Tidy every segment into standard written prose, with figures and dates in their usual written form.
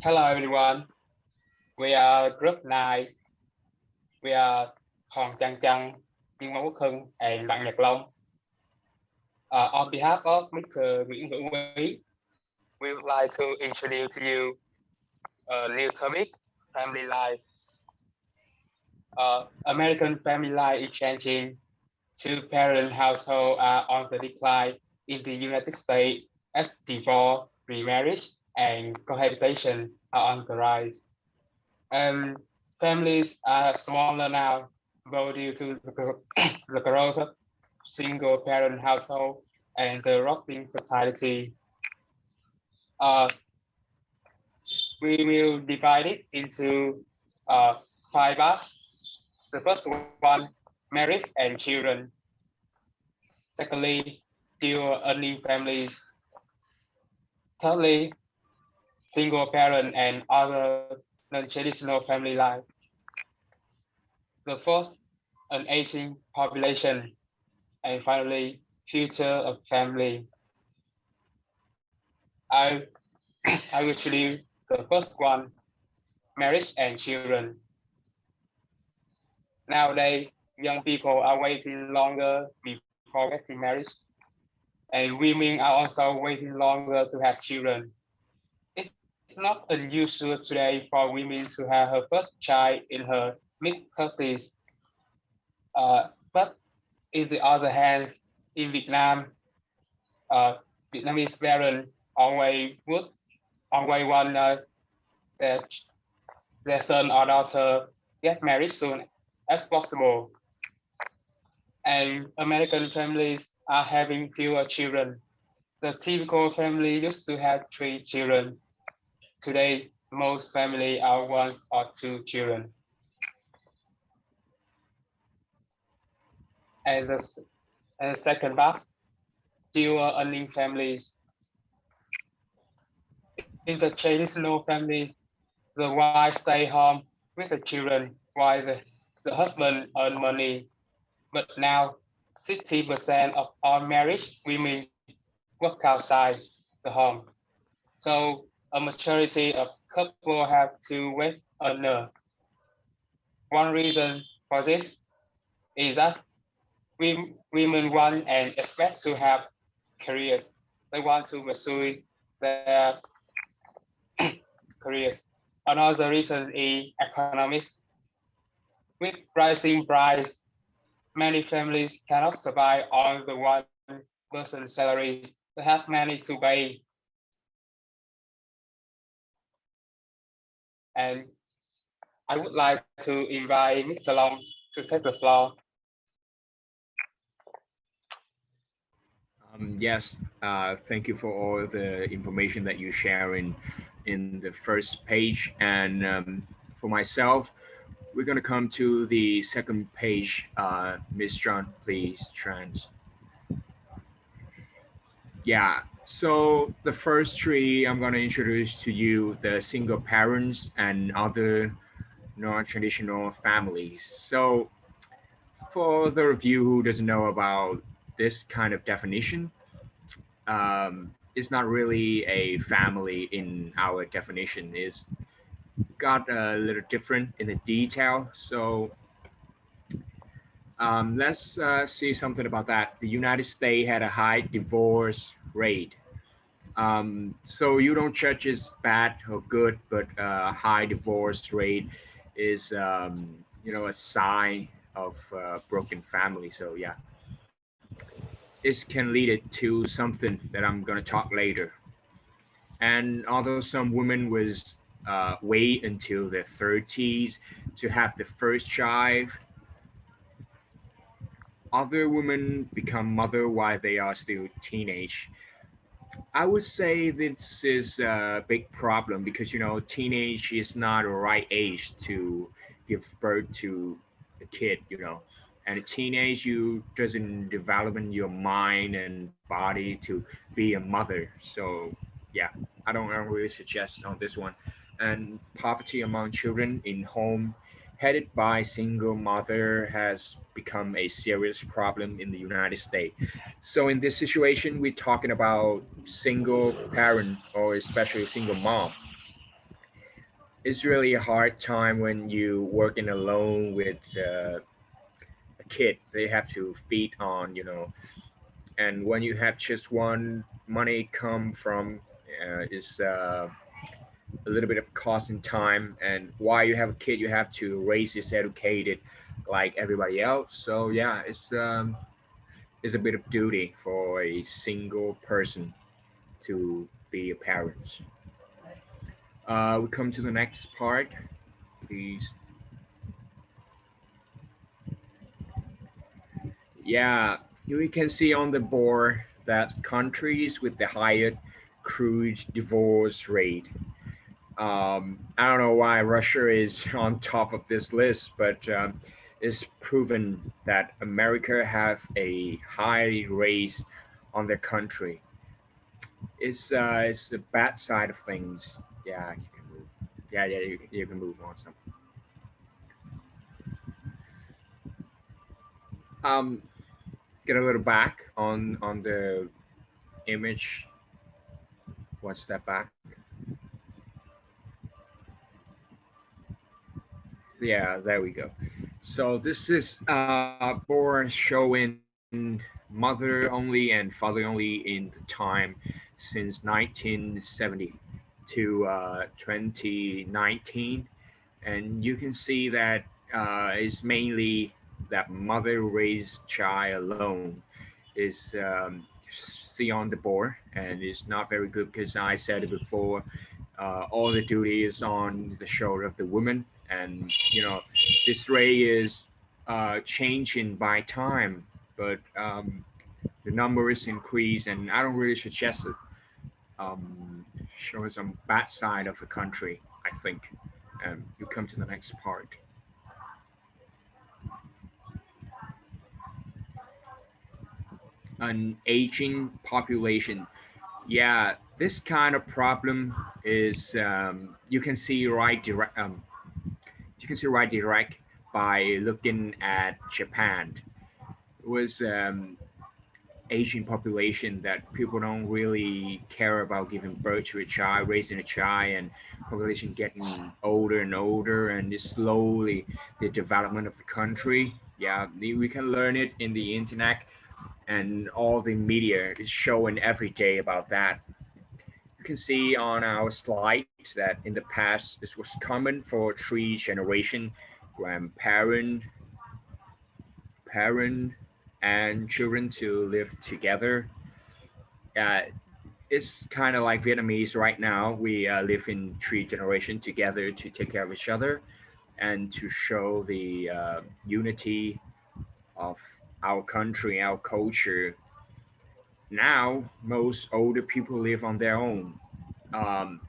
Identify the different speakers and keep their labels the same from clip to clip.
Speaker 1: Hello everyone, we are group 9. We are Hòn Trăng Trăng, Kim Quốc Hưng, and Đặng Nhật Long. On behalf of Mr. Nguyễn Hữu Quý, we would like to introduce to you a new topic, family life. American family life is changing. Two-parent households are on the decline in the United States as divorce, remarriage, and cohabitation are on the rise. Families are smaller now, both due to the growth of single-parent household and the dropping fertility. Uh, we will divide it into 5 parts. The first one, marriage and children. Secondly, dual earning families. Thirdly, single-parent and other non-traditional family life. The fourth, an aging population. And finally, future of family. I, I will show you the first one, marriage and children. Nowadays, young people are waiting longer before getting married, and women are also waiting longer to have children. It's not unusual today for women to have her first child in her mid-30s. But in the other hand, in Vietnam, Vietnamese parents always want their, their son or daughter get married soon as possible. And American families are having fewer children. The typical family used to have 3 children. Today, most families are 1 or 2 children. And the second part, dual earning families. In the traditional family, the wife stay home with the children while the husband earn money. But now, 60% of all married women work outside the home. So a majority of couples have to wait earner. One reason for this is that women want and expect to have careers. They want to pursue their careers. Another reason is economics. With rising price, many families cannot survive on the one person salaries. They have money to pay. And I would like to invite Mr. Long to take the floor.
Speaker 2: Yes, thank you for all the information that you share in the first page. And for myself, we're going to come to the second page. Miss John, please, trans. Yeah, so the first three, I'm going to introduce to you the single parents and other non-traditional families. So for those of you who doesn't know about this kind of definition, it's not really a family in our definition. It's got a little different in the detail. So let's see something about that. The United States had a high divorce rate. So you don't judge it's bad or good, but a high divorce rate is, a sign of broken family. So yeah, it can lead it to something that I'm going to talk later. And although some women was wait until their 30s to have the first child, other women become mother while they are still teenage. I would say this is a big problem because teenage is not the right age to give birth to a kid. And a teenage you doesn't develop in your mind and body to be a mother. So yeah, I don't really suggest on this one. And poverty among children in home headed by single mother has become a serious problem in the United States. So in this situation, we're talking about single parent or especially single mom. it's really a hard time when you working alone with a kid. They have to feed on, and when you have just one, money come from is a little bit of cost in time. And while you have a kid, you have to raise this educated like everybody else. So yeah, it's a bit of duty for a single person to be a parent. We come to the next part, please. Yeah, we can see on the board that countries with the highest crude divorce rate. I don't know why Russia is on top of this list, but it's proven that America have a high rate on their country. It's the bad side of things. Yeah, you can move. Yeah, yeah, you can move on. Some. Um, get a little back on the image. One step back. Yeah, there we go. So this is board showing mother only and father only in the time since 1970 to 2019, and you can see that it's mainly that mother raised child alone is see on the board, and it's not very good because I said it before. All the duty is on the shoulder of the woman, and this rate is changing by time, but the number is increased, and I don't really suggest it. Showing some bad side of the country, I think. You come to the next part. An aging population. Yeah, this kind of problem is you can see right direct by looking at Japan. It was Asian population that people don't really care about giving birth to a child, raising a child, and population getting older and older, and it's slowly the development of the country. Yeah, we can learn it in the internet, and all the media is showing every day about that. You can see on our slide that in the past this was common for three generation, grandparent, parent, and children to live together. Uh, it's kind of like Vietnamese right now. We live in three generations together to take care of each other and to show the unity of our country, our culture. Now, most older people live on their own. Um,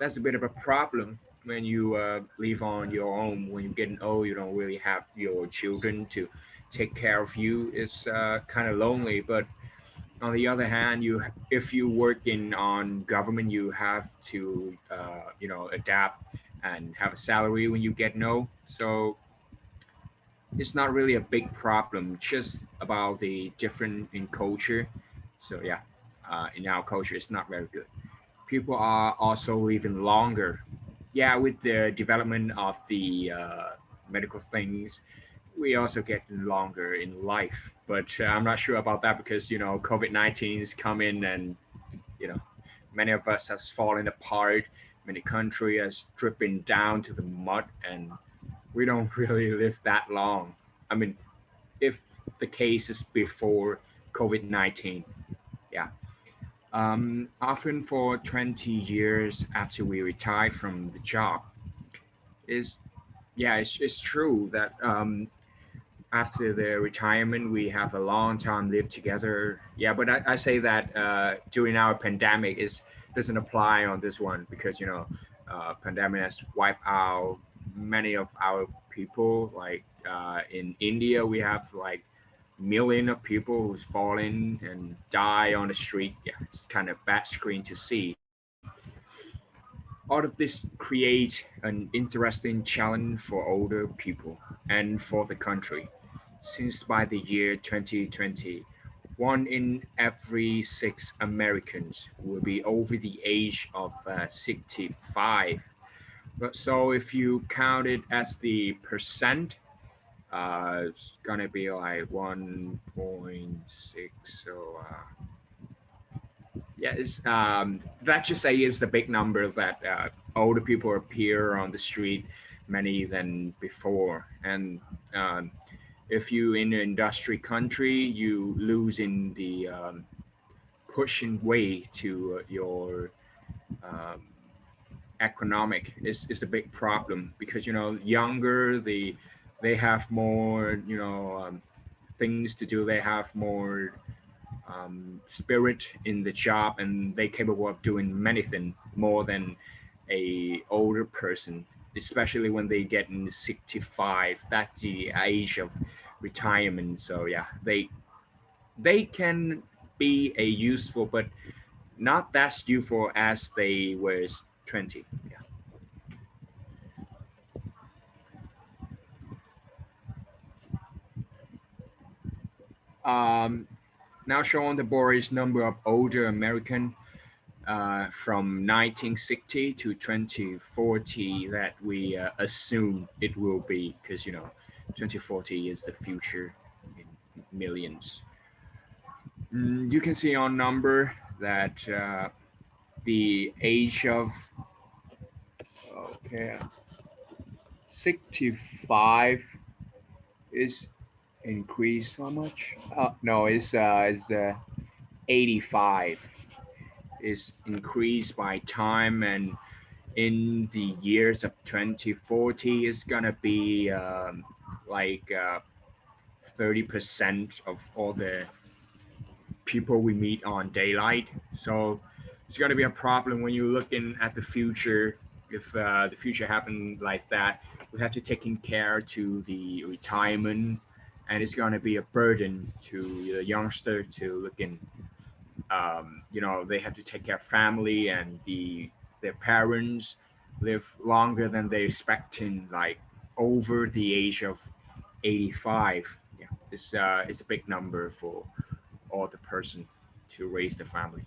Speaker 2: that's a bit of a problem when you live on your own. When you're getting old, you don't really have your children to take care of you. It's kind of lonely. But on the other hand, you if you working on government, you have to adapt and have a salary when you get no. So it's not really a big problem. Just about the different in culture. So yeah, in our culture, it's not very good. People are also living longer. Yeah, with the development of the medical things, we also getting longer in life. But I'm not sure about that because COVID-19 is coming, and you know many of us has fallen apart. Many country has dripping down to the mud, and we don't really live that long. I mean, if the case is before COVID-19, yeah. Often for 20 years after we retire from the job. Is Yeah, it's true that after the retirement we have a long time live together. Yeah, but I say that during our pandemic is doesn't apply on this one because pandemic has wiped out many of our people. Like in India, we have like million of people who's fallen and die on the street. Yeah, it's kind of bad screen to see. All of this create an interesting challenge for older people and for the country, since by the year 2020, one in every six Americans will be over the age of 65. But so if you count it as the percent, it's gonna be like 1.6. So yeah, it's let's just say it's the big number that older people appear on the street many than before. And um, if you in an industry country, you lose in the pushing way to your um, economic is a big problem because younger they have more things to do. They have more spirit in the job, and they capable of doing many things more than a older person, especially when they get in 65. That's the age of retirement. So yeah, they can be a useful, but not as useful as they was 20. Yeah. um, Now showing the board's number of older American from 1960 to 2040 that we assume it will be, because 2040 is the future in millions. You can see on number that the age of okay 65 is increased how much? No, it's 85 is increased by time, and in the years of 2040 is gonna be like 30% of all the people we meet on daylight. So it's gonna be a problem when you're looking at the future. If the future happened like that, we have to take in care to the retirement, and it's gonna be a burden to the youngster to look in. They have to take care of family, and their parents live longer than they expect in like over the age of 85. Yeah, it's a big number for all the person to raise the family.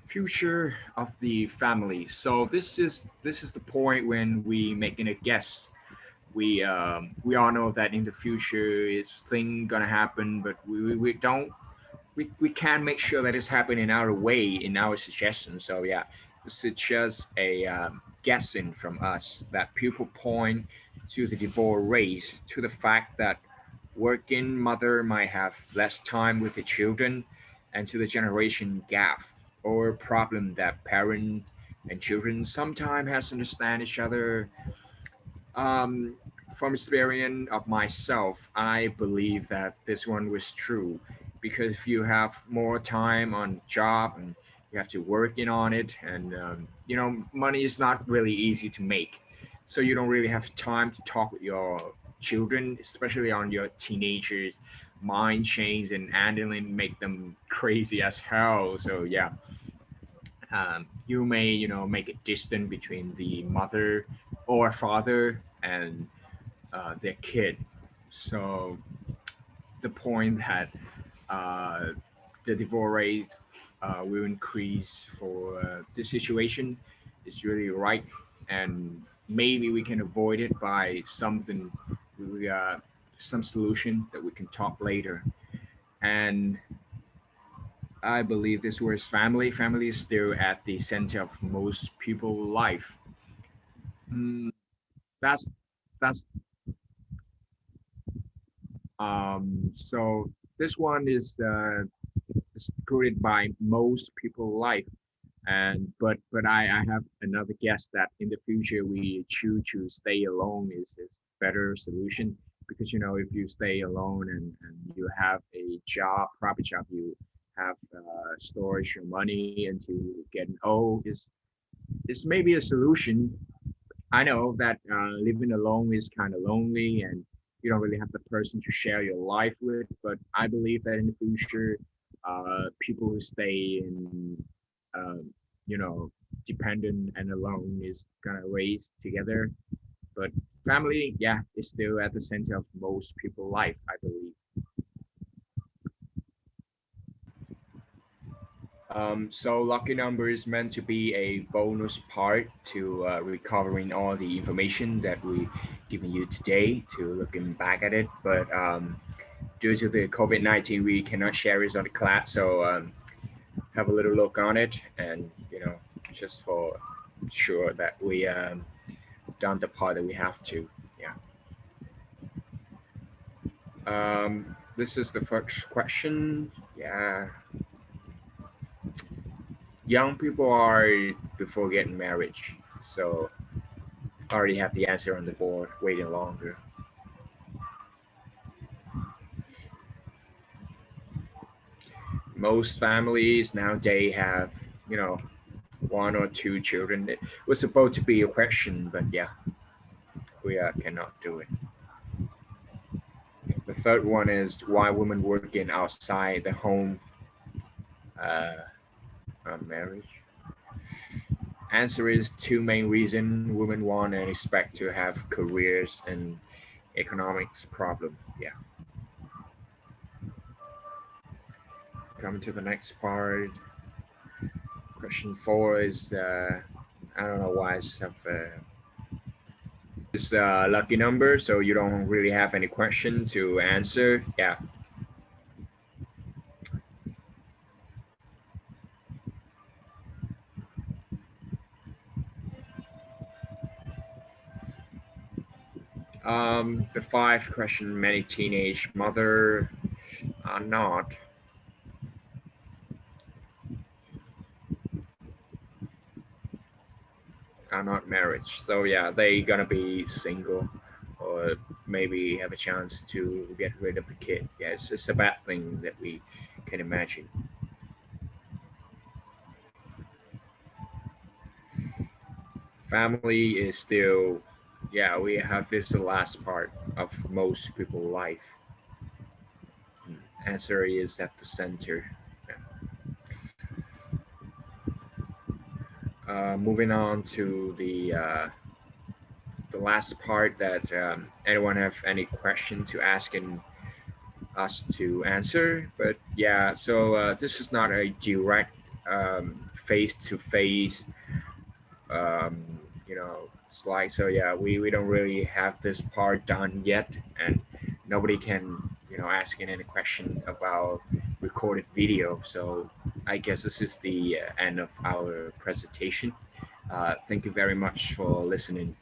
Speaker 2: Future of the family. So this is the point when we making a guess. We all know that in the future is thing gonna happen, but we don't we can make sure that it's happening in our way, in our suggestions. So yeah, this is just a guessing from us that people point to the divorce rate, to the fact that working mother might have less time with the children, and to the generation gap or problem that parent and children sometimes has to understand each other. um, from experience of myself, I believe that this one was true, because if you have more time on job and you have to working on it, and money is not really easy to make, so you don't really have time to talk with your children, especially on your teenagers mind change and handling make them crazy as hell. So yeah, you may make a distance between the mother or father and their kid. So the point that uh, the divorce rate will increase for this situation is really right, and maybe we can avoid it by something, we, some solution that we can talk later. And I believe this was family. Family is still at the center of most people's life. Mm, that's that's so this one is created by most people life, and but I have another guess that in the future we choose to stay alone is better solution, because if you stay alone and you have a job, proper job, you have storage your money until getting old, is maybe a solution. I know that living alone is kind of lonely, and you don't really have the person to share your life with. But I believe that in the future, people who stay in, um, you know, dependent and alone is gonna raise together. But family, yeah, is still at the center of most people's life, I believe. So lucky number is meant to be a bonus part to recovering all the information that we given you today to looking back at it. But due to the COVID-19, we cannot share it on the class. So have a little look on it, and just for sure that we done the part that we have to. Yeah. This is the first question. Yeah. Young people are before getting married, so already have the answer on the board. Waiting longer. Most families nowadays have, you know, one or two children. It was supposed to be a question, but yeah, we cannot do it. The third one is why women working outside the home uh, marriage. Answer is two main reasons women want and expect to have careers and economics problem. Yeah. Coming to the next part. Question four is I don't know why it's have this lucky number, so you don't really have any question to answer. Yeah. The five question many teenage mother are not married. So yeah, they gonna be single or maybe have a chance to get rid of the kid. Yeah, it's a bad thing that we can imagine. Family is still, yeah, we have this the last part of most people's life. Answer is at the center. Moving on to the last part that anyone have any question to ask and us to answer. But yeah, so this is not a direct face-to-face um, slide. So yeah, we don't really have this part done yet, and nobody can asking any question about recorded video. So I guess this is the end of our presentation. Thank you very much for listening.